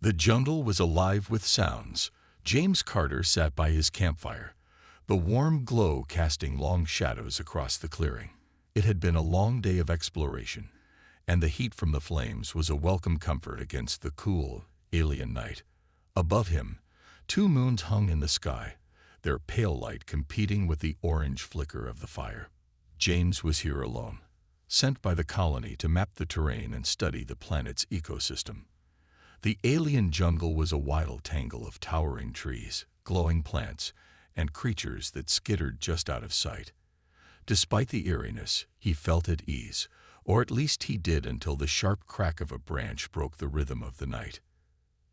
The jungle was alive with sounds. James Carter sat by his campfire, the warm glow casting long shadows across the clearing. It had been a long day of exploration, and the heat from the flames was a welcome comfort against the cool, alien night. Above him, two moons hung in the sky, their pale light competing with the orange flicker of the fire. James was here alone, sent by the colony to map the terrain and study the planet's ecosystem. The alien jungle was a wild tangle of towering trees, glowing plants, and creatures that skittered just out of sight. Despite the eeriness, he felt at ease, or at least he did until the sharp crack of a branch broke the rhythm of the night.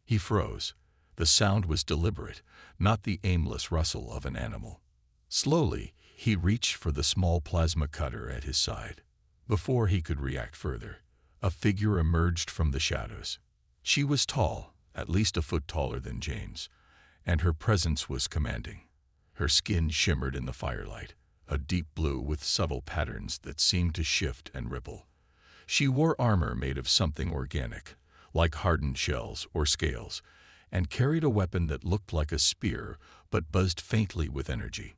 He froze. The sound was deliberate, not the aimless rustle of an animal. Slowly, he reached for the small plasma cutter at his side. Before he could react further, a figure emerged from the shadows. She was tall, at least a foot taller than James, and her presence was commanding. Her skin shimmered in the firelight, a deep blue with subtle patterns that seemed to shift and ripple. She wore armor made of something organic, like hardened shells or scales, and carried a weapon that looked like a spear but buzzed faintly with energy.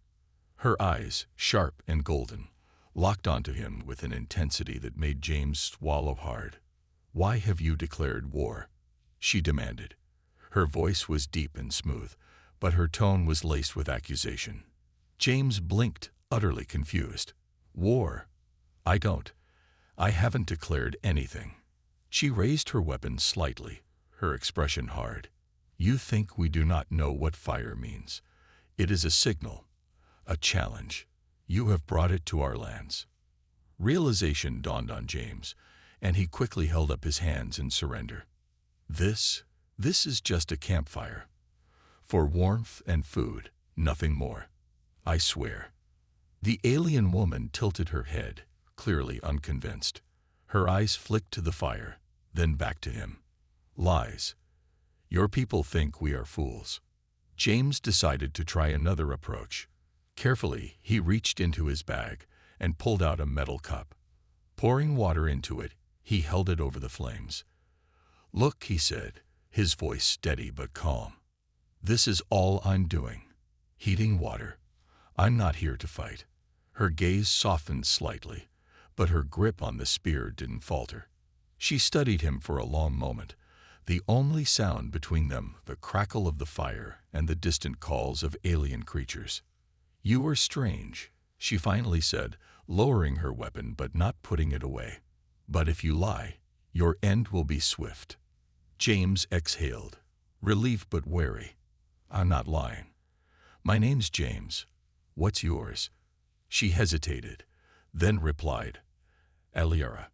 Her eyes, sharp and golden, locked onto him with an intensity that made James swallow hard. "Why have you declared war?" she demanded. Her voice was deep and smooth, but her tone was laced with accusation. James blinked, utterly confused. "War? I haven't declared anything." She raised her weapon slightly, her expression hard. "You think we do not know what fire means. It is a signal, a challenge. You have brought it to our lands." Realization dawned on James, and he quickly held up his hands in surrender. This is just a campfire. For warmth and food, nothing more. I swear." The alien woman tilted her head, clearly unconvinced. Her eyes flicked to the fire, then back to him. "Lies. Your people think we are fools." James decided to try another approach. Carefully, he reached into his bag and pulled out a metal cup. Pouring water into it, he held it over the flames. "Look," he said, his voice steady but calm. "This is all I'm doing. Heating water. I'm not here to fight." Her gaze softened slightly, but her grip on the spear didn't falter. She studied him for a long moment, the only sound between them the crackle of the fire and the distant calls of alien creatures. "You are strange," she finally said, lowering her weapon but not putting it away. "But if you lie, your end will be swift." James exhaled, relief but wary. "I'm not lying. My name's James. What's yours?" She hesitated, then replied, "Aliara."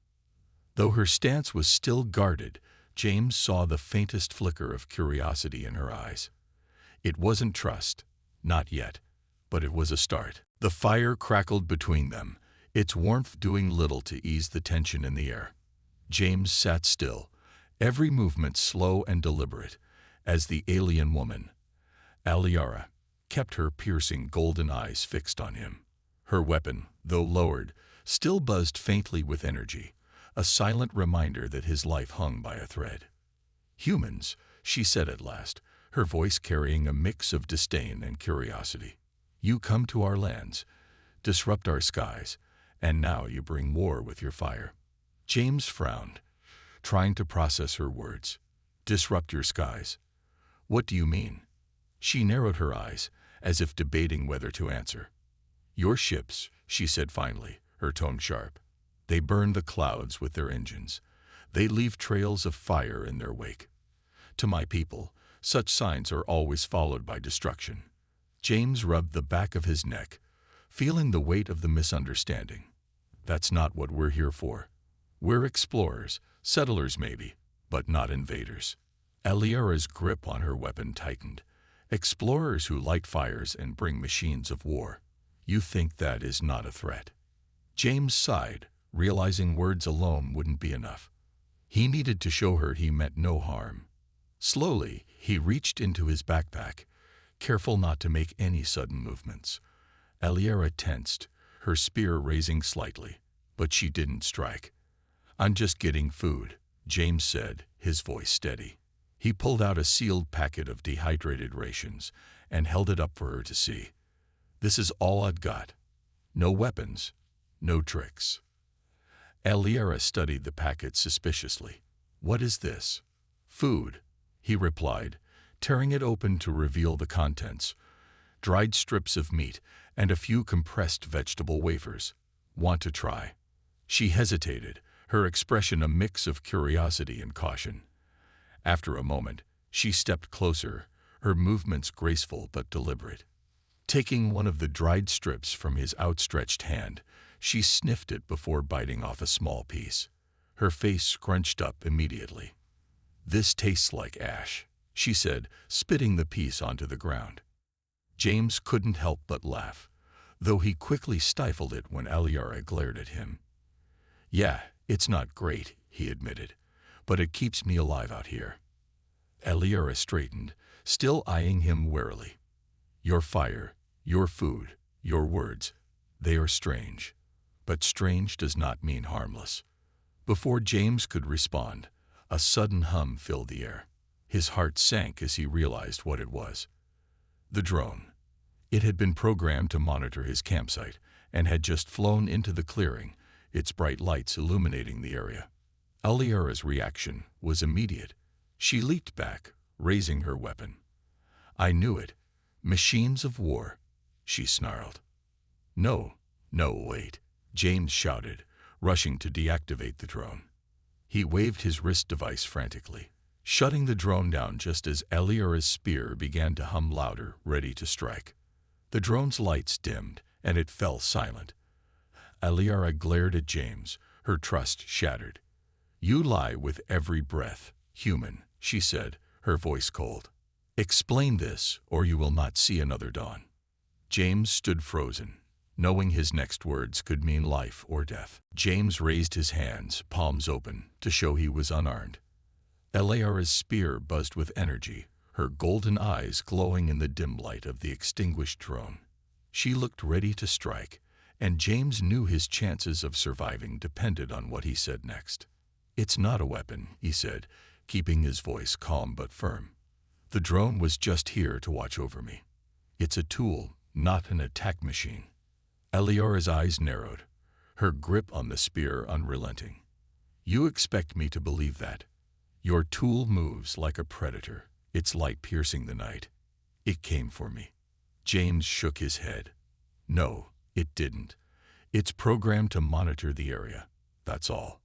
Though her stance was still guarded, James saw the faintest flicker of curiosity in her eyes. It wasn't trust, not yet, but it was a start. The fire crackled between them, its warmth doing little to ease the tension in the air. James sat still, every movement slow and deliberate, as the alien woman, Aliara, kept her piercing golden eyes fixed on him. Her weapon, though lowered, still buzzed faintly with energy, a silent reminder that his life hung by a thread. "Humans," she said at last, her voice carrying a mix of disdain and curiosity. "You come to our lands, disrupt our skies, and now you bring war with your fire." James frowned, trying to process her words. "Disrupt your skies? What do you mean?" She narrowed her eyes, as if debating whether to answer. "Your ships," she said finally, her tone sharp. "They burn the clouds with their engines. They leave trails of fire in their wake. To my people, such signs are always followed by destruction." James rubbed the back of his neck, feeling the weight of the misunderstanding. "That's not what we're here for. We're explorers, settlers maybe, but not invaders." Aliara's grip on her weapon tightened. "Explorers who light fires and bring machines of war. You think that is not a threat?" James sighed, realizing words alone wouldn't be enough. He needed to show her he meant no harm. Slowly, he reached into his backpack, careful not to make any sudden movements. Aliara tensed, her spear raising slightly, but she didn't strike. "I'm just getting food," James said, his voice steady. He pulled out a sealed packet of dehydrated rations and held it up for her to see. "This is all I've got. No weapons, no tricks." Aliera studied the packet suspiciously. "What is this?" "Food," he replied, tearing it open to reveal the contents. "Dried strips of meat and a few compressed vegetable wafers. Want to try?" She hesitated, her expression a mix of curiosity and caution. After a moment, she stepped closer, her movements graceful but deliberate. Taking one of the dried strips from his outstretched hand, she sniffed it before biting off a small piece. Her face scrunched up immediately. "This tastes like ash," she said, spitting the piece onto the ground. James couldn't help but laugh, though he quickly stifled it when Aliera glared at him. "Yeah, it's not great," he admitted, "but it keeps me alive out here." Aliera straightened, still eyeing him warily. "Your fire, your food, your words, they are strange. But strange does not mean harmless." Before James could respond, a sudden hum filled the air. His heart sank as he realized what it was. The drone. It had been programmed to monitor his campsite and had just flown into the clearing, its bright lights illuminating the area. Aliera's reaction was immediate. She leaped back, raising her weapon. "I knew it. Machines of war," she snarled. "No, no, wait," James shouted, rushing to deactivate the drone. He waved his wrist device frantically, shutting the drone down just as Aliera's spear began to hum louder, ready to strike. The drone's lights dimmed, and it fell silent. Aliera glared at James, her trust shattered. "You lie with every breath, human," she said, her voice cold. "Explain this, or you will not see another dawn." James stood frozen, knowing his next words could mean life or death. James raised his hands, palms open, to show he was unarmed. Aliera's spear buzzed with energy, her golden eyes glowing in the dim light of the extinguished drone. She looked ready to strike, and James knew his chances of surviving depended on what he said next. "It's not a weapon," he said, keeping his voice calm but firm. "The drone was just here to watch over me. It's a tool, not an attack machine." Aliera's eyes narrowed, her grip on the spear unrelenting. "You expect me to believe that? Your tool moves like a predator, its light piercing the night. It came for me." James shook his head. "No, it didn't. It's programmed to monitor the area, that's all.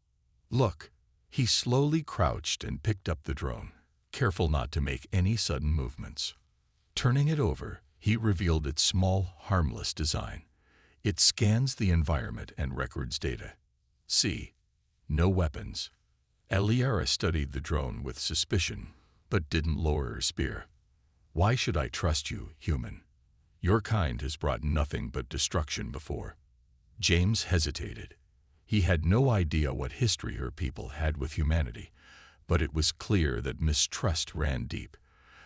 Look." He slowly crouched and picked up the drone, careful not to make any sudden movements. Turning it over, he revealed its small, harmless design. It scans the environment and records data. See, no weapons. Aliera studied the drone with suspicion, but didn't lower her spear. "Why should I trust you, human? Your kind has brought nothing but destruction before." James hesitated. He had no idea what history her people had with humanity, but it was clear that mistrust ran deep.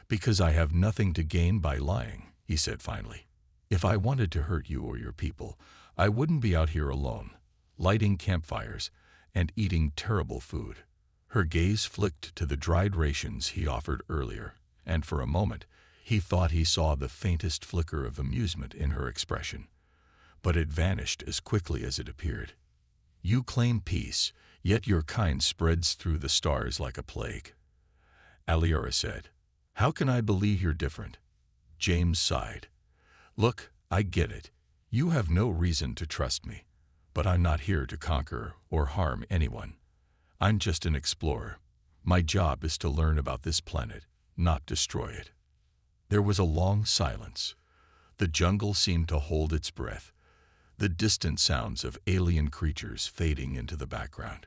"Because I have nothing to gain by lying," he said finally. "If I wanted to hurt you or your people, I wouldn't be out here alone, lighting campfires and eating terrible food." Her gaze flicked to the dried rations he offered earlier, and for a moment, he thought he saw the faintest flicker of amusement in her expression. But it vanished as quickly as it appeared. "You claim peace, yet your kind spreads through the stars like a plague," Aliera said. "How can I believe you're different?" James sighed. "Look, I get it. You have no reason to trust me, but I'm not here to conquer or harm anyone. I'm just an explorer. My job is to learn about this planet, not destroy it." There was a long silence. The jungle seemed to hold its breath, the distant sounds of alien creatures fading into the background.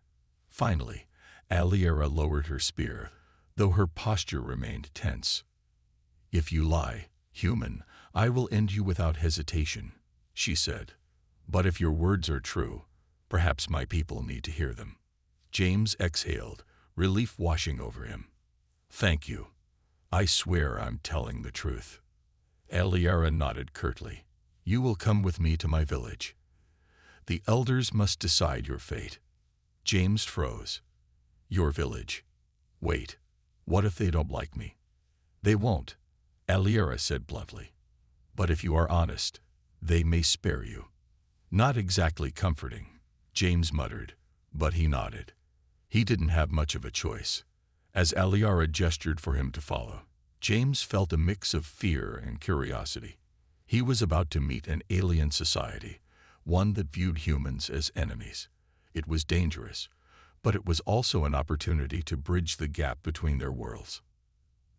Finally, Aliera lowered her spear, though her posture remained tense. "If you lie, human, I will end you without hesitation," she said. "But if your words are true, perhaps my people need to hear them." James exhaled, relief washing over him. "Thank you. I swear I'm telling the truth." Aliera nodded curtly. "You will come with me to my village. The elders must decide your fate." James froze. "Your village? Wait, What if they don't like me? They won't, Aliera said bluntly. But if you are honest, they may spare you. Not exactly comforting, James muttered, but he nodded. He didn't have much of a choice. As Aliera gestured for him to follow, James felt a mix of fear and curiosity. He was about to meet an alien society, one that viewed humans as enemies. It was dangerous, but it was also an opportunity to bridge the gap between their worlds.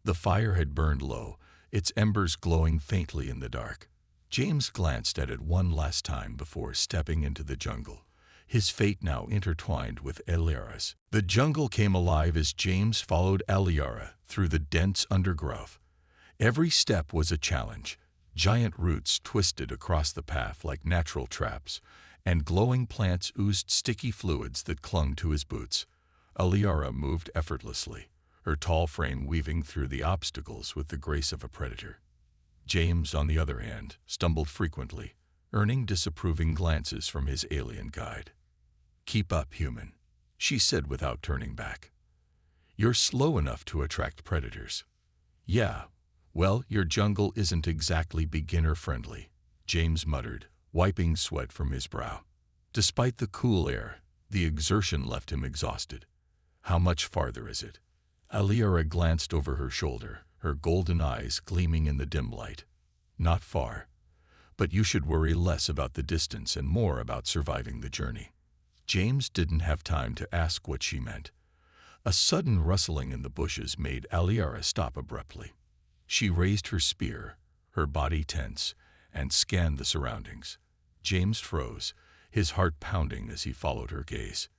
The fire had burned low, its embers glowing faintly in the dark. James glanced at it one last time before stepping into the jungle, his fate now intertwined with Aliera's. The jungle came alive as James followed Aliera through the dense undergrowth. Every step was a challenge. Giant roots twisted across the path like natural traps, and glowing plants oozed sticky fluids that clung to his boots. Aliera moved effortlessly, her tall frame weaving through the obstacles with the grace of a predator. James, on the other hand, stumbled frequently, earning disapproving glances from his alien guide. "Keep up, human," she said without turning back. "You're slow enough to attract predators." "Yeah, well, your jungle isn't exactly beginner-friendly," James muttered, wiping sweat from his brow. Despite the cool air, the exertion left him exhausted. "How much farther is it?" Aliera glanced over her shoulder, her golden eyes gleaming in the dim light. "Not far, but you should worry less about the distance and more about surviving the journey." James didn't have time to ask what she meant. A sudden rustling in the bushes made Aliera stop abruptly. She raised her spear, her body tense, and scanned the surroundings. James froze, his heart pounding as he followed her gaze.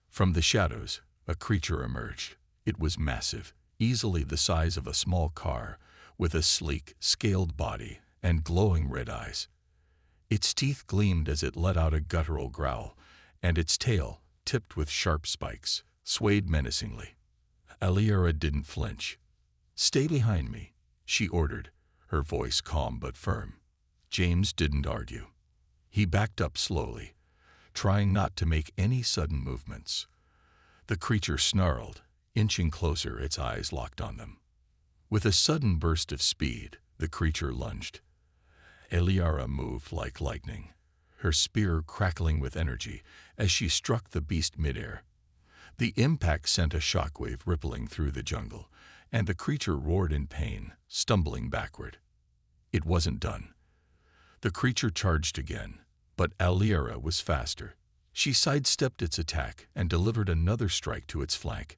From the shadows, a creature emerged. It was massive, easily the size of a small car, with a sleek, scaled body and glowing red eyes. Its teeth gleamed as it let out a guttural growl, and its tail, tipped with sharp spikes, swayed menacingly. Aliera didn't flinch. "Stay behind me," she ordered, her voice calm but firm. James didn't argue. He backed up slowly, trying not to make any sudden movements. The creature snarled, inching closer, its eyes locked on them. With a sudden burst of speed, the creature lunged. Aliera moved like lightning, her spear crackling with energy as she struck the beast midair. The impact sent a shockwave rippling through the jungle, and the creature roared in pain, stumbling backward. It wasn't done. The creature charged again, but Aliera was faster. She sidestepped its attack and delivered another strike to its flank.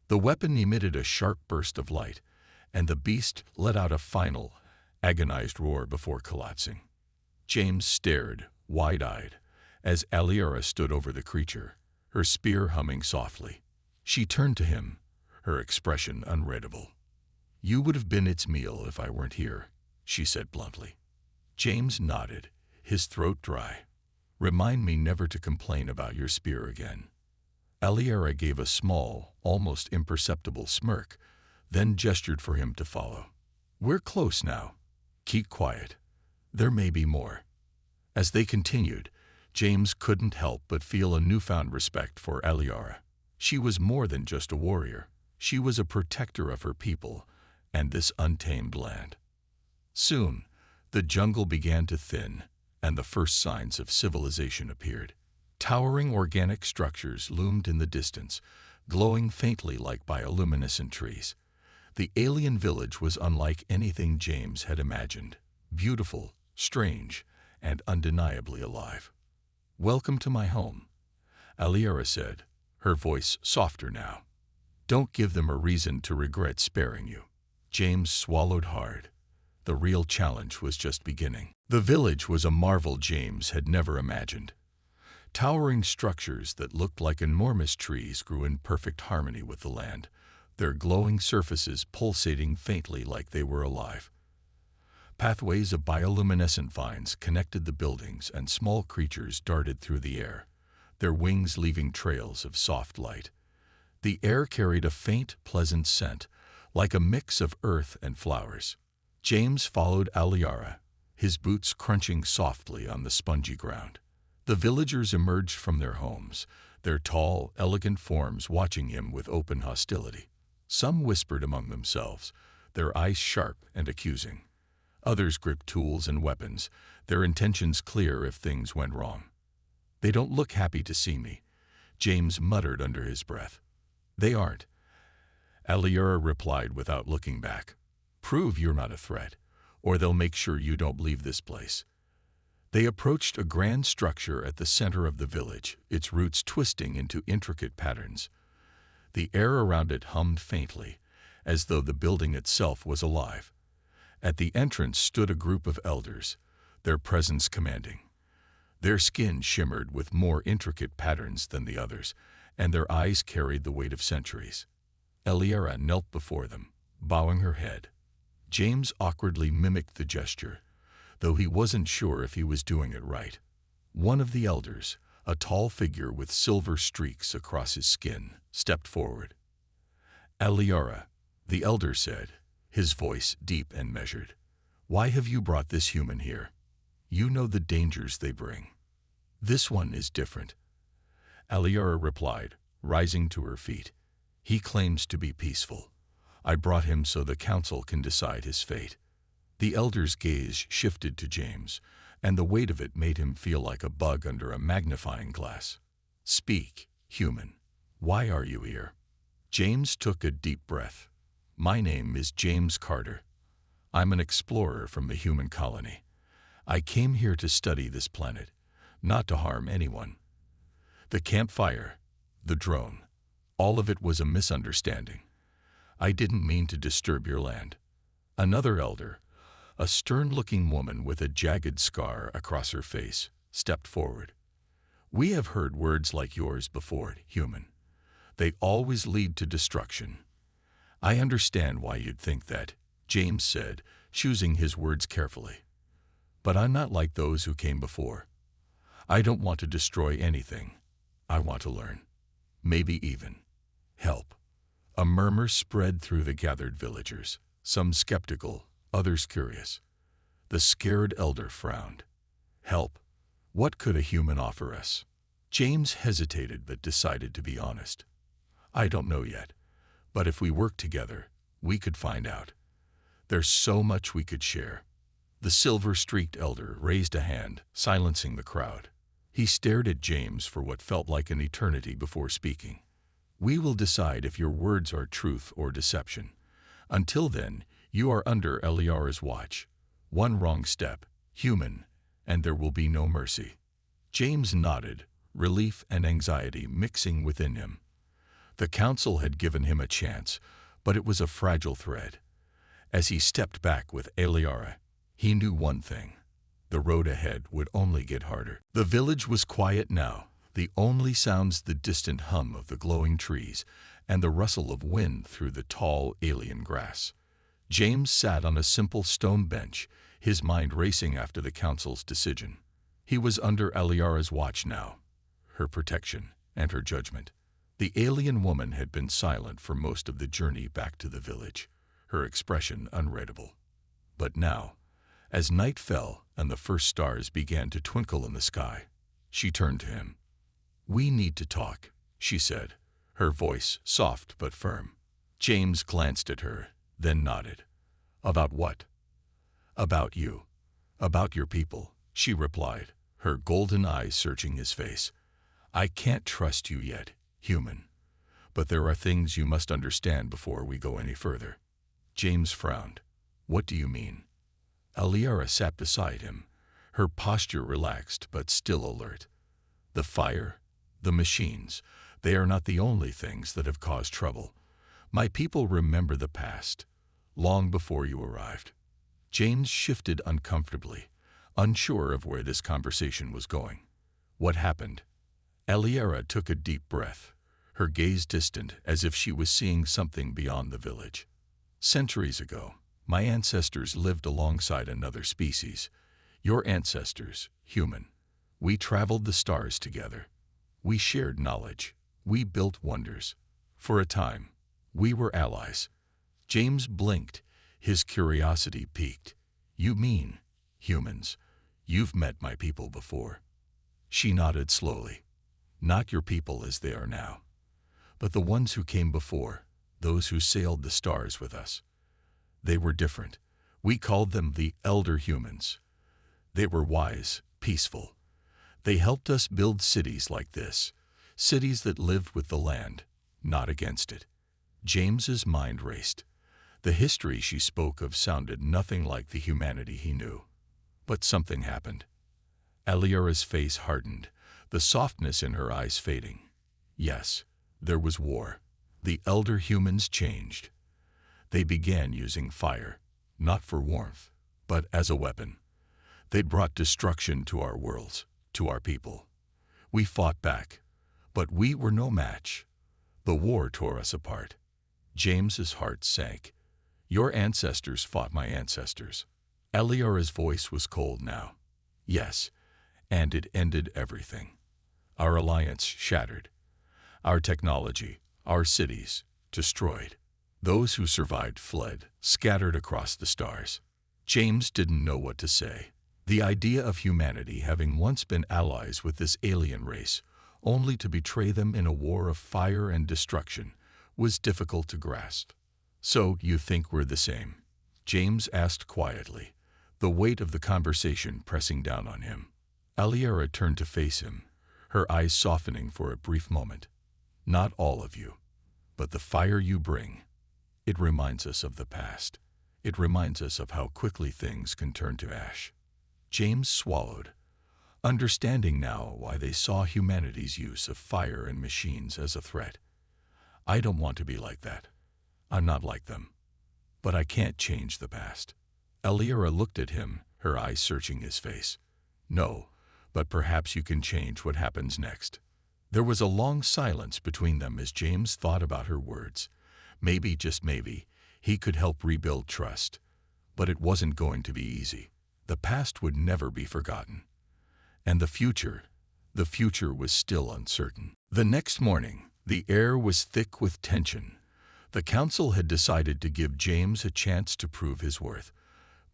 The weapon emitted a sharp burst of light, and the beast let out a final, agonized roar before collapsing. James stared, wide-eyed, as Aliera stood over the creature, her spear humming softly. She turned to him, her expression unreadable. "You would have been its meal if I weren't here," she said bluntly. James nodded, his throat dry. "Remind me never to complain about your spear again." Aliera gave a small, almost imperceptible smirk, then gestured for him to follow. "We're close now. Keep quiet. There may be more." As they continued, James couldn't help but feel a newfound respect for Aliera. She was more than just a warrior. She was a protector of her people and this untamed land. Soon, the jungle began to thin, and the first signs of civilization appeared. Towering organic structures loomed in the distance, glowing faintly like bioluminescent trees. The alien village was unlike anything James had imagined. Beautiful, strange, and undeniably alive. "Welcome to my home," Aliera said, her voice softer now. "Don't give them a reason to regret sparing you." James swallowed hard. The real challenge was just beginning. The village was a marvel James had never imagined. Towering structures that looked like enormous trees grew in perfect harmony with the land, their glowing surfaces pulsating faintly like they were alive. Pathways of bioluminescent vines connected the buildings, and small creatures darted through the air, their wings leaving trails of soft light. The air carried a faint, pleasant scent, like a mix of earth and flowers. James followed Aliera, his boots crunching softly on the spongy ground. The villagers emerged from their homes, their tall, elegant forms watching him with open hostility. Some whispered among themselves, their eyes sharp and accusing. Others gripped tools and weapons, their intentions clear if things went wrong. "They don't look happy to see me," James muttered under his breath. "They aren't," Aliura replied without looking back. "Prove you're not a threat, or they'll make sure you don't leave this place." They approached a grand structure at the center of the village, its roots twisting into intricate patterns. The air around it hummed faintly, as though the building itself was alive. At the entrance stood a group of elders, their presence commanding. Their skin shimmered with more intricate patterns than the others, and their eyes carried the weight of centuries. Aliura knelt before them, bowing her head. James awkwardly mimicked the gesture, though he wasn't sure if he was doing it right. One of the elders, a tall figure with silver streaks across his skin, stepped forward. "Aliura," the elder said, his voice deep and measured, "why have you brought this human here? You know the dangers they bring." "This one is different," Aliura replied, rising to her feet. "He claims to be peaceful. I brought him so the council can decide his fate." The elder's gaze shifted to James, and the weight of it made him feel like a bug under a magnifying glass. "Speak, human. Why are you here?" James took a deep breath. "My name is James Carter. I'm an explorer from the human colony. I came here to study this planet, not to harm anyone. The campfire, the drone, all of it was a misunderstanding. I didn't mean to disturb your land." Another elder, a stern-looking woman with a jagged scar across her face, stepped forward. "We have heard words like yours before, human. They always lead to destruction." "I understand why you'd think that," James said, choosing his words carefully. "But I'm not like those who came before. I don't want to destroy anything. I want to learn. Maybe even help." A murmur spread through the gathered villagers, some skeptical, others curious. The scared elder frowned. "Help? What could a human offer us?" James hesitated but decided to be honest. "I don't know yet, but if we work together, we could find out. There's so much we could share." The silver-streaked elder raised a hand, silencing the crowd. He stared at James for what felt like an eternity before speaking. "We will decide if your words are truth or deception. Until then, you are under Aliura's watch. One wrong step, human, and there will be no mercy." James nodded, relief and anxiety mixing within him. The council had given him a chance, but it was a fragile thread. As he stepped back with Aliura, he knew one thing: the road ahead would only get harder. The village was quiet now, the only sounds the distant hum of the glowing trees and the rustle of wind through the tall alien grass. James sat on a simple stone bench, his mind racing after the council's decision. He was under Aliura's watch now, her protection and her judgment. The alien woman had been silent for most of the journey back to the village, her expression unreadable. But now, as night fell and the first stars began to twinkle in the sky, she turned to him. "We need to talk," she said, her voice soft but firm. James glanced at her, then nodded. "About what?" "About you. About your people," she replied, her golden eyes searching his face. "I can't trust you yet, human. But there are things you must understand before we go any further." James frowned. "What do you mean?" Aliura sat beside him, her posture relaxed but still alert. "The fire, the machines, they are not the only things that have caused trouble. My people remember the past, long before you arrived." James shifted uncomfortably, unsure of where this conversation was going. "What happened?" Aliura took a deep breath, her gaze distant as if she was seeing something beyond the village. "Centuries ago, my ancestors lived alongside another species. Your ancestors, human. We traveled the stars together. We shared knowledge. We built wonders. For a time, we were allies." James blinked, his curiosity piqued. "You mean, humans, you've met my people before?" She nodded slowly. "Not your people as they are now, but the ones who came before, those who sailed the stars with us. They were different. We called them the elder humans. They were wise, peaceful. They helped us build cities like this, cities that lived with the land, not against it. James's mind raced. The history she spoke of sounded nothing like the humanity he knew. But something happened. Aliara's face hardened, the softness in her eyes fading. Yes, there was war. The elder humans changed. They began using fire, not for warmth, but as a weapon. They brought destruction to our worlds, to our people. We fought back, but we were no match. The war tore us apart. James's heart sank. Your ancestors fought my ancestors. Aliara's voice was cold now. Yes, and it ended everything. Our alliance shattered. Our technology, our cities, destroyed. Those who survived fled, scattered across the stars. James didn't know what to say. The idea of humanity having once been allies with this alien race, only to betray them in a war of fire and destruction, was difficult to grasp. So, you think we're the same? James asked quietly, the weight of the conversation pressing down on him. Aliara turned to face him, her eyes softening for a brief moment. Not all of you, but the fire you bring. It reminds us of the past. It reminds us of how quickly things can turn to ash. James swallowed, understanding now why they saw humanity's use of fire and machines as a threat. I don't want to be like that. I'm not like them. But I can't change the past. Aliara looked at him, her eyes searching his face. No, but perhaps you can change what happens next. There was a long silence between them as James thought about her words. Maybe, just maybe, he could help rebuild trust. But it wasn't going to be easy. The past would never be forgotten. And the future was still uncertain. The next morning, the air was thick with tension. The council had decided to give James a chance to prove his worth,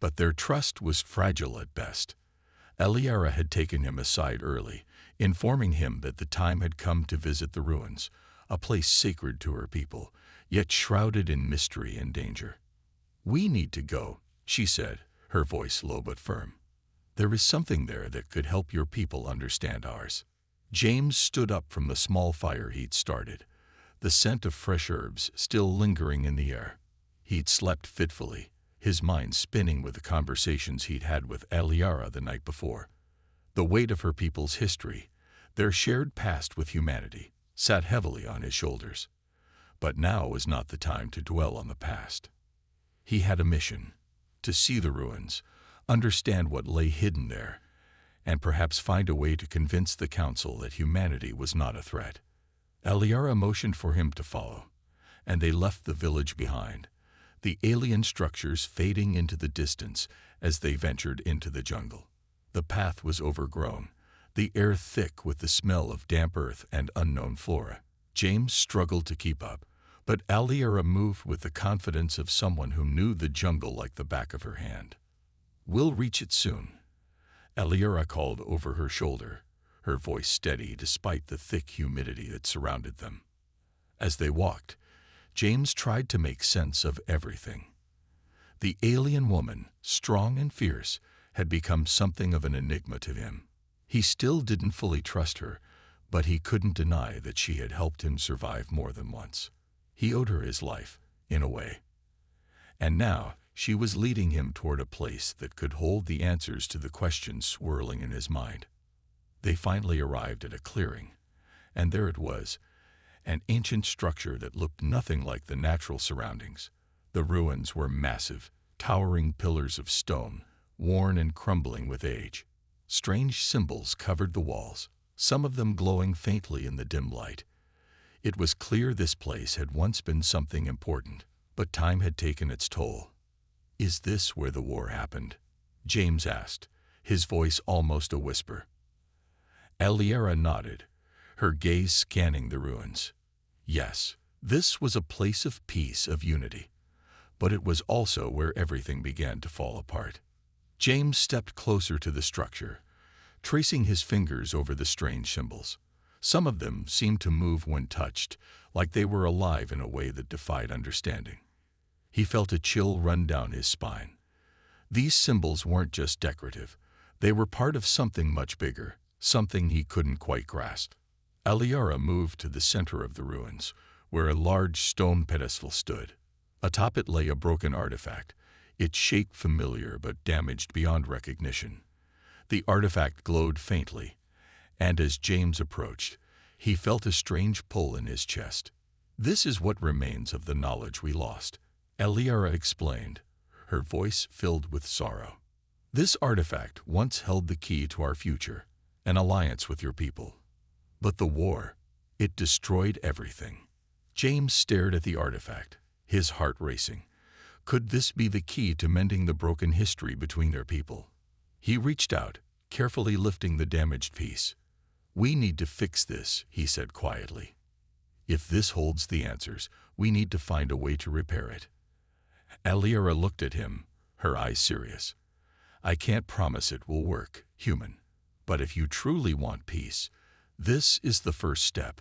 but their trust was fragile at best. Aliara had taken him aside early, informing him that the time had come to visit the ruins, a place sacred to her people, yet shrouded in mystery and danger. We need to go, she said, her voice low but firm. There is something there that could help your people understand ours. James stood up from the small fire he'd started, the scent of fresh herbs still lingering in the air. He'd slept fitfully, his mind spinning with the conversations he'd had with Aliara the night before. The weight of her people's history, their shared past with humanity, sat heavily on his shoulders. But now was not the time to dwell on the past. He had a mission, to see the ruins, understand what lay hidden there, and perhaps find a way to convince the council that humanity was not a threat. Aliara motioned for him to follow, and they left the village behind, the alien structures fading into the distance as they ventured into the jungle. The path was overgrown, the air thick with the smell of damp earth and unknown flora. James struggled to keep up, but Aliara moved with the confidence of someone who knew the jungle like the back of her hand. We'll reach it soon, Aliara called over her shoulder, her voice steady despite the thick humidity that surrounded them. As they walked, James tried to make sense of everything. The alien woman, strong and fierce, had become something of an enigma to him. He still didn't fully trust her, but he couldn't deny that she had helped him survive more than once. He owed her his life, in a way. And now she was leading him toward a place that could hold the answers to the questions swirling in his mind. They finally arrived at a clearing, and there it was, an ancient structure that looked nothing like the natural surroundings. The ruins were massive, towering pillars of stone, worn and crumbling with age. Strange symbols covered the walls, some of them glowing faintly in the dim light. It was clear this place had once been something important, but time had taken its toll. Is this where the war happened? James asked, his voice almost a whisper. Aliara nodded, her gaze scanning the ruins. Yes, this was a place of peace, of unity. But it was also where everything began to fall apart. James stepped closer to the structure, tracing his fingers over the strange symbols. Some of them seemed to move when touched, like they were alive in a way that defied understanding. He felt a chill run down his spine. These symbols weren't just decorative. They were part of something much bigger, something he couldn't quite grasp. Aliara moved to the center of the ruins, where a large stone pedestal stood. Atop it lay a broken artifact, its shape familiar but damaged beyond recognition. The artifact glowed faintly, and as James approached, he felt a strange pull in his chest. "This is what remains of the knowledge we lost," Aliara explained, her voice filled with sorrow. "This artifact once held the key to our future, an alliance with your people. But the war, it destroyed everything." James stared at the artifact, his heart racing. Could this be the key to mending the broken history between their people? He reached out, carefully lifting the damaged piece. "We need to fix this," he said quietly. "If this holds the answers, we need to find a way to repair it." Aliara looked at him, her eyes serious. "I can't promise it will work, human. But if you truly want peace, this is the first step."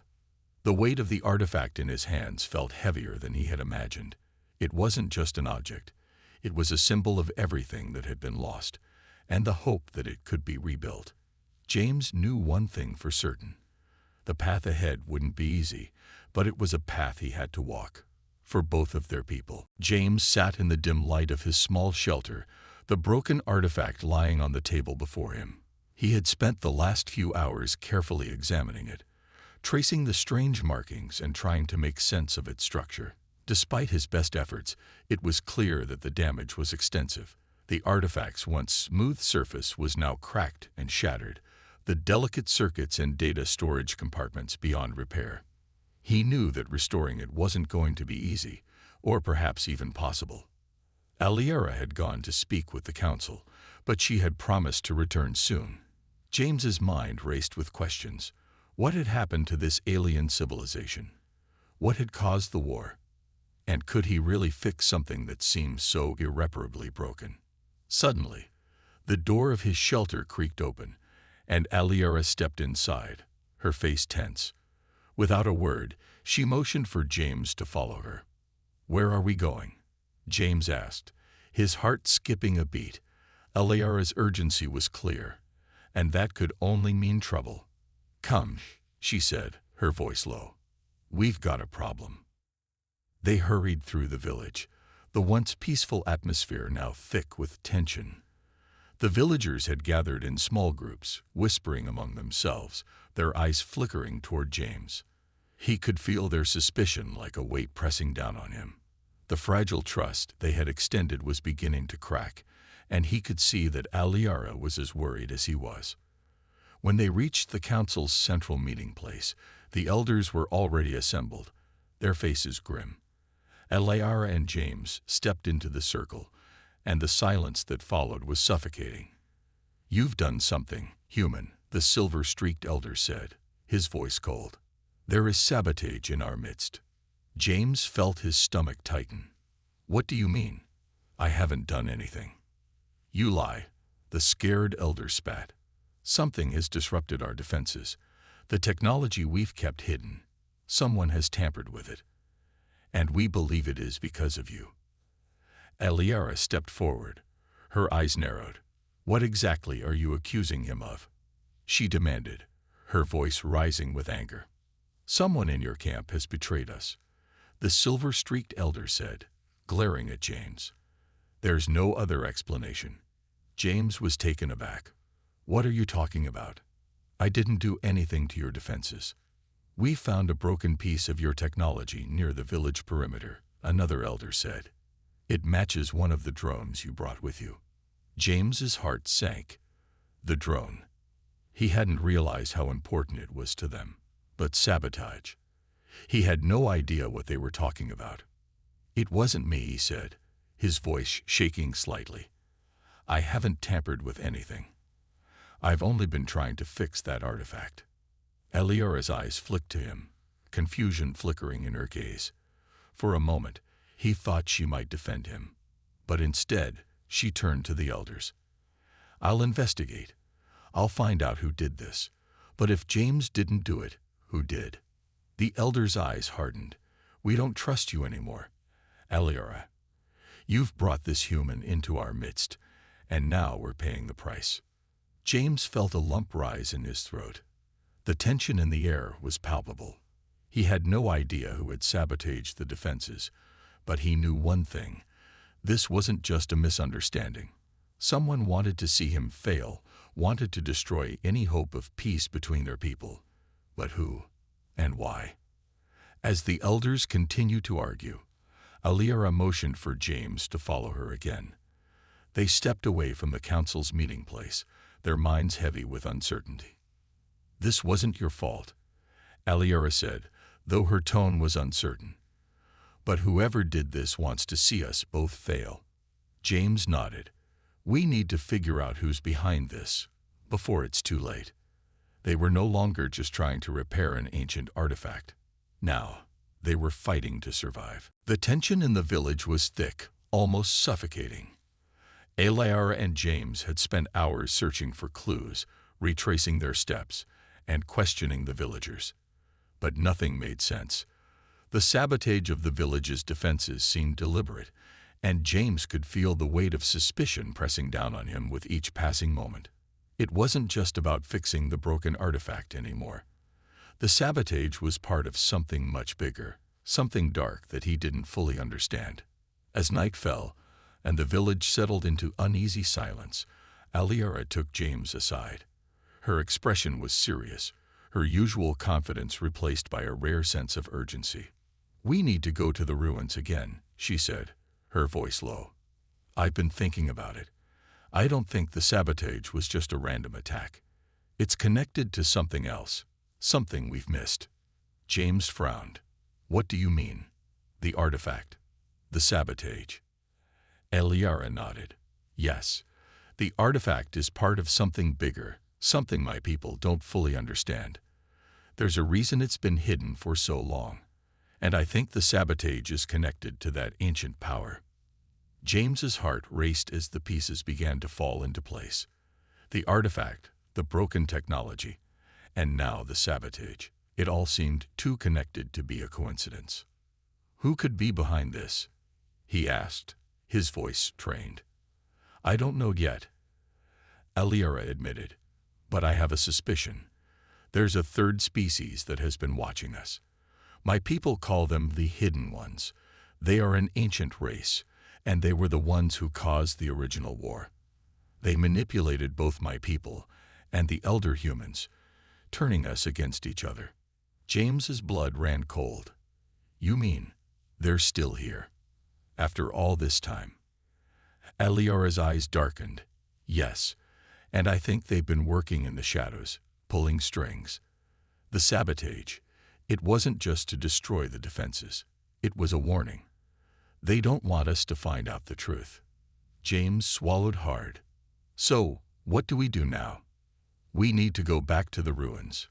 The weight of the artifact in his hands felt heavier than he had imagined. It wasn't just an object. It was a symbol of everything that had been lost, and the hope that it could be rebuilt. James knew one thing for certain. The path ahead wouldn't be easy, but it was a path he had to walk, for both of their people. James sat in the dim light of his small shelter, the broken artifact lying on the table before him. He had spent the last few hours carefully examining it, tracing the strange markings and trying to make sense of its structure. Despite his best efforts, it was clear that the damage was extensive. The artifact's once smooth surface was now cracked and shattered, the delicate circuits and data storage compartments beyond repair. He knew that restoring it wasn't going to be easy, or perhaps even possible. Aliara had gone to speak with the council, but she had promised to return soon. James's mind raced with questions. What had happened to this alien civilization? What had caused the war? And could he really fix something that seemed so irreparably broken? Suddenly, the door of his shelter creaked open, and Aliara stepped inside, her face tense. Without a word, she motioned for James to follow her. "Where are we going?" James asked, his heart skipping a beat. Aliara's urgency was clear, and that could only mean trouble. "Come," she said, her voice low. "We've got a problem." They hurried through the village, the once peaceful atmosphere now thick with tension. The villagers had gathered in small groups, whispering among themselves, their eyes flickering toward James. He could feel their suspicion like a weight pressing down on him. The fragile trust they had extended was beginning to crack, and he could see that Aliara was as worried as he was. When they reached the council's central meeting place, the elders were already assembled, their faces grim. Aliara and James stepped into the circle, and the silence that followed was suffocating. "You've done something, human," the silver-streaked elder said, his voice cold. "There is sabotage in our midst." James felt his stomach tighten. "What do you mean?" "I haven't done anything." "You lie," the scared elder spat. "Something has disrupted our defenses. The technology we've kept hidden. Someone has tampered with it. And we believe it is because of you." Aliara stepped forward, her eyes narrowed. "What exactly are you accusing him of?" she demanded, her voice rising with anger. "Someone in your camp has betrayed us," the silver-streaked elder said, glaring at James. "There's no other explanation." James was taken aback. "What are you talking about? I didn't do anything to your defenses." "We found a broken piece of your technology near the village perimeter," another elder said. "It matches one of the drones you brought with you." James's heart sank. The drone. He hadn't realized how important it was to them. But sabotage. He had no idea what they were talking about. "It wasn't me," he said, his voice shaking slightly. "I haven't tampered with anything. I've only been trying to fix that artifact." Aliara's eyes flicked to him, confusion flickering in her gaze. For a moment, he thought she might defend him. But instead, she turned to the elders. "I'll investigate. I'll find out who did this. But if James didn't do it, Who did? The elder's eyes hardened. We don't trust you anymore. Aliara, you've brought this human into our midst, and now we're paying the price. James felt a lump rise in his throat. The tension in the air was palpable. He had no idea who had sabotaged the defenses, but he knew one thing. This wasn't just a misunderstanding. Someone wanted to see him fail, wanted to destroy any hope of peace between their people. But who and why? As the elders continued to argue, Aliara motioned for James to follow her again. They stepped away from the council's meeting place, their minds heavy with uncertainty. This wasn't your fault, Aliara said, though her tone was uncertain. But whoever did this wants to see us both fail. James nodded. We need to figure out who's behind this, before it's too late. They were no longer just trying to repair an ancient artifact. Now, they were fighting to survive. The tension in the village was thick, almost suffocating. Aliara and James had spent hours searching for clues, retracing their steps, and questioning the villagers. But nothing made sense. The sabotage of the village's defenses seemed deliberate, and James could feel the weight of suspicion pressing down on him with each passing moment. It wasn't just about fixing the broken artifact anymore. The sabotage was part of something much bigger, something dark that he didn't fully understand. As night fell, and the village settled into uneasy silence, Aliara took James aside. Her expression was serious, her usual confidence replaced by a rare sense of urgency. We need to go to the ruins again, she said, her voice low. I've been thinking about it. I don't think the sabotage was just a random attack. It's connected to something else, something we've missed. James frowned. What do you mean? The artifact? The sabotage? Aliara nodded. Yes, the artifact is part of something bigger, something my people don't fully understand. There's a reason it's been hidden for so long, and I think the sabotage is connected to that ancient power. James's heart raced as the pieces began to fall into place. The artifact, the broken technology, and now the sabotage. It all seemed too connected to be a coincidence. Who could be behind this? He asked, his voice trained. I don't know yet, Aliara admitted, but I have a suspicion. There's a third species that has been watching us. My people call them the Hidden Ones. They are an ancient race, and they were the ones who caused the original war. They manipulated both my people and the elder humans, turning us against each other. James's blood ran cold. You mean they're still here? After all this time? Aliara's eyes darkened. Yes, and I think they've been working in the shadows, pulling strings. The sabotage, it wasn't just to destroy the defenses. It was a warning. They don't want us to find out the truth. James swallowed hard. So, what do we do now? We need to go back to the ruins,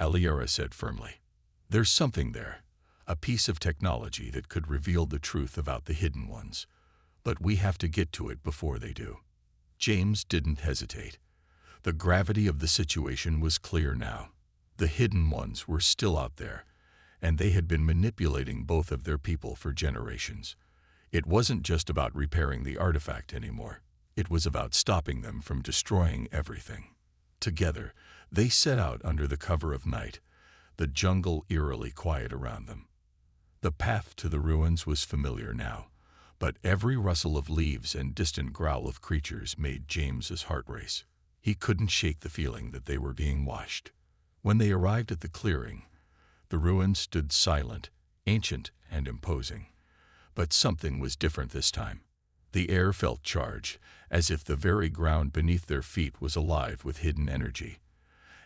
Aliara said firmly. There's something there, a piece of technology that could reveal the truth about the Hidden Ones. But we have to get to it before they do. James didn't hesitate. The gravity of the situation was clear now. The Hidden Ones were still out there, and they had been manipulating both of their people for generations. It wasn't just about repairing the artifact anymore. It was about stopping them from destroying everything. Together, they set out under the cover of night, the jungle eerily quiet around them. The path to the ruins was familiar now, but every rustle of leaves and distant growl of creatures made James's heart race. He couldn't shake the feeling that they were being watched. When they arrived at the clearing, the ruins stood silent, ancient and imposing. But something was different this time. The air felt charged, as if the very ground beneath their feet was alive with hidden energy.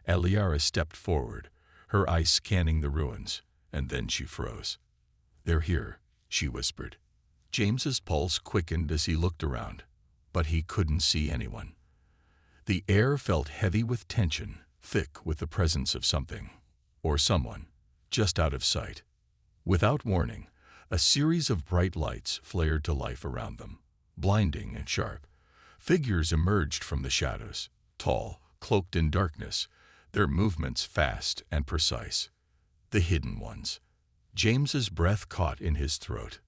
Aliara stepped forward, her eyes scanning the ruins, and then she froze. They're here, she whispered. James's pulse quickened as he looked around, but he couldn't see anyone. The air felt heavy with tension, thick with the presence of something, or someone, just out of sight. Without warning, a series of bright lights flared to life around them, blinding and sharp. Figures emerged from the shadows, tall, cloaked in darkness, their movements fast and precise. The hidden ones. James's breath caught in his throat.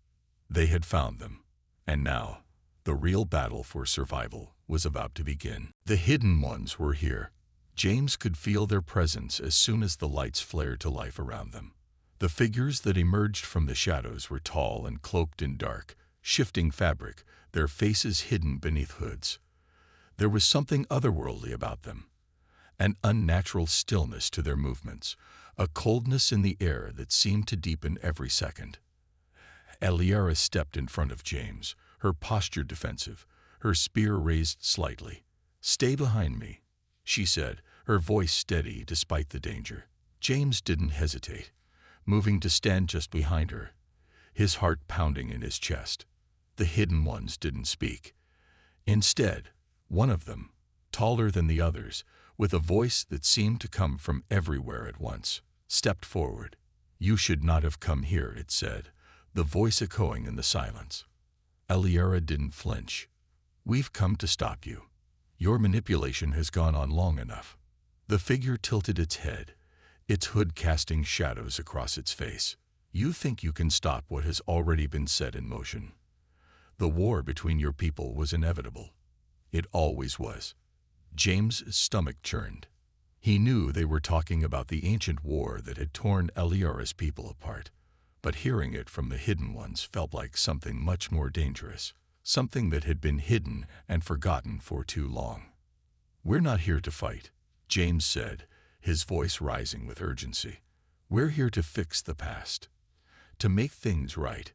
They had found them. And now, the real battle for survival was about to begin. The hidden ones were here. James could feel their presence as soon as the lights flared to life around them. The figures that emerged from the shadows were tall and cloaked in dark, shifting fabric, their faces hidden beneath hoods. There was something otherworldly about them, an unnatural stillness to their movements, a coldness in the air that seemed to deepen every second. Eliara stepped in front of James, her posture defensive, her spear raised slightly. "Stay behind me," she said, her voice steady despite the danger. James didn't hesitate, moving to stand just behind her, his heart pounding in his chest. The hidden ones didn't speak. Instead, one of them, taller than the others, with a voice that seemed to come from everywhere at once, stepped forward. "You should not have come here," it said, the voice echoing in the silence. Eliara didn't flinch. "We've come to stop you. Your manipulation has gone on long enough." The figure tilted its head, its hood casting shadows across its face. "You think you can stop what has already been set in motion. The war between your people was inevitable. It always was." James's stomach churned. He knew they were talking about the ancient war that had torn Eliara's people apart, but hearing it from the hidden ones felt like something much more dangerous, something that had been hidden and forgotten for too long. "We're not here to fight," James said, his voice rising with urgency. "We're here to fix the past, to make things right.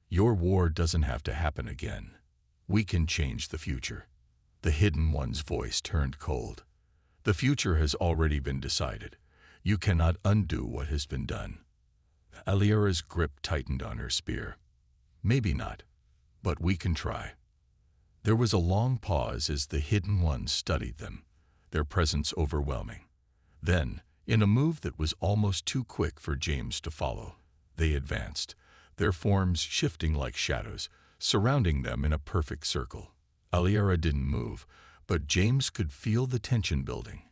Your war doesn't have to happen again. We can change the future." The hidden one's voice turned cold. "The future has already been decided. You cannot undo what has been done." Eliara's grip tightened on her spear. "Maybe not, but we can try." There was a long pause as the hidden ones studied them, their presence overwhelming. Then, in a move that was almost too quick for James to follow, they advanced, their forms shifting like shadows, surrounding them in a perfect circle. Eliara didn't move, but James could feel the tension building.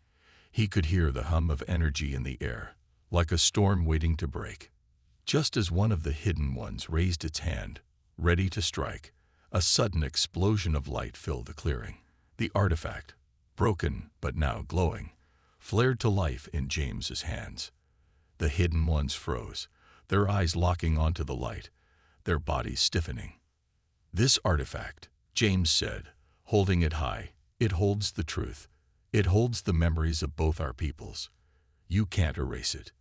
He could hear the hum of energy in the air, like a storm waiting to break. Just as one of the hidden ones raised its hand, ready to strike, a sudden explosion of light filled the clearing. The artifact, broken but now glowing, flared to life in James's hands. The hidden ones froze, their eyes locking onto the light, their bodies stiffening. "This artifact," James said, holding it high, "it holds the truth. It holds the memories of both our peoples. You can't erase it."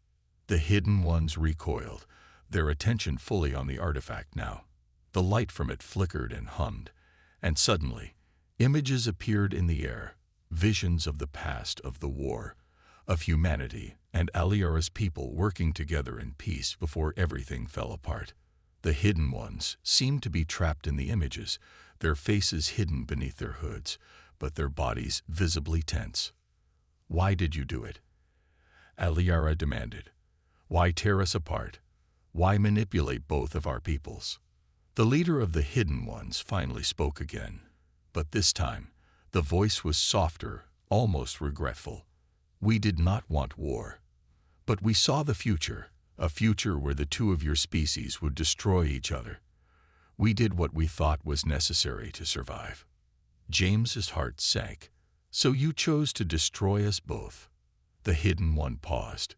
The hidden ones recoiled, their attention fully on the artifact now. The light from it flickered and hummed, and suddenly, images appeared in the air, visions of the past, of the war, of humanity and Eliara's people working together in peace before everything fell apart. The hidden ones seemed to be trapped in the images, their faces hidden beneath their hoods, but their bodies visibly tense. "Why did you do it?" Eliara demanded. "Why tear us apart? Why manipulate both of our peoples?" The leader of the hidden ones finally spoke again, but this time, the voice was softer, almost regretful. "We did not want war, but we saw the future, a future where the two of your species would destroy each other. We did what we thought was necessary to survive." James's heart sank. "So you chose to destroy us both?" The hidden one paused.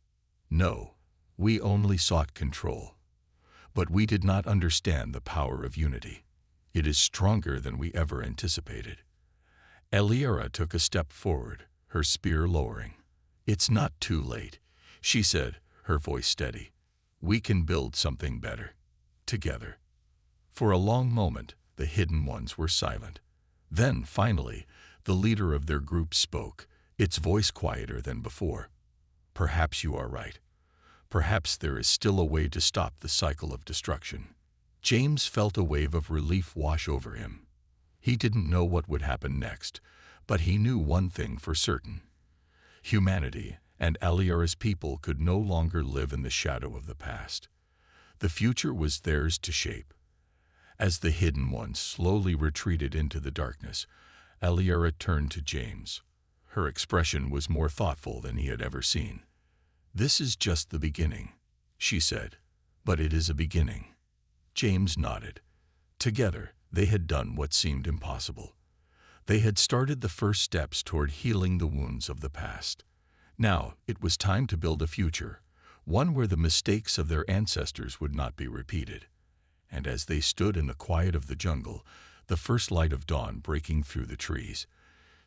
"No, we only sought control. But we did not understand the power of unity. It is stronger than we ever anticipated." Eliara took a step forward, her spear lowering. "It's not too late," she said, her voice steady. "We can build something better, together." For a long moment, the hidden ones were silent. Then, finally, the leader of their group spoke, its voice quieter than before. "Perhaps you are right. Perhaps there is still a way to stop the cycle of destruction." James felt a wave of relief wash over him. He didn't know what would happen next, but he knew one thing for certain. Humanity and Eliara's people could no longer live in the shadow of the past. The future was theirs to shape. As the hidden ones slowly retreated into the darkness, Eliara turned to James. Her expression was more thoughtful than he had ever seen. "This is just the beginning," she said. "But it is a beginning." James nodded. Together, they had done what seemed impossible. They had started the first steps toward healing the wounds of the past. Now, it was time to build a future, one where the mistakes of their ancestors would not be repeated. And as they stood in the quiet of the jungle, the first light of dawn breaking through the trees,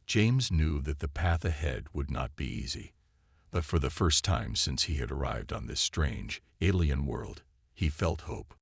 James knew that the path ahead would not be easy. But for the first time since he had arrived on this strange, alien world, he felt hope.